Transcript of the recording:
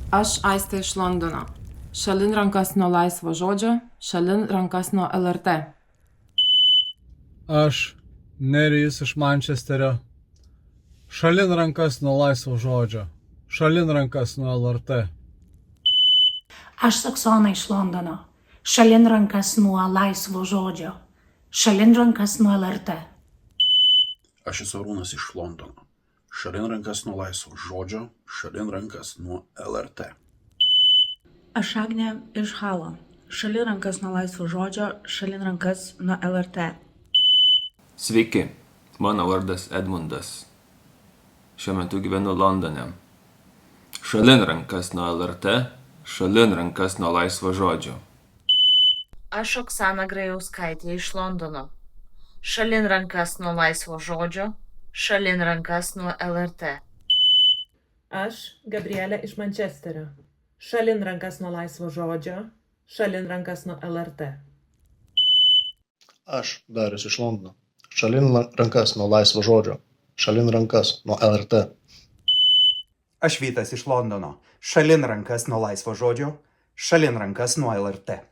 Aš Aistė iš Londono. Šalin rankas nuo laisvo žodžio, šalin rankas nuo LRT. Aš Nerijus iš Mančesterio. Šalin rankas nuo laisvo žodžio, šalin rankas nuo LRT. Aš Saksona iš Londono. Šalin rankas nuo laisvo žodžio. Šalin rankas nuo LRT. Aš esu Arūnas iš Londono. Šalin rankas nuo laisvo žodžio, šalin rankas nuo LRT. Aš Agnė iš Halo. Šalin rankas nuo laisvo žodžio, šalin rankas nuo LRT. Sveiki, mano vardas Edmundas. Šiuo metu gyvenu Londone. Šalin rankas nuo LRT, šalin rankas nuo laisvo žodžio. Aš Oksana Grajauskaitė iš Londono. Šalin rankas nuo laisvo žodžio, šalin rankas nuo LRT. Aš Gabrielė iš Mančesterio. Šalin rankas nuo laisvo žodžio, šalin rankas nuo LRT. Aš Darius iš Londono. Šalin rankas nuo laisvo žodžio, šalin rankas nuo LRT. Aš Vytas iš Londono. Šalin rankas nuo laisvo žodžio, šalin rankas nuo LRT.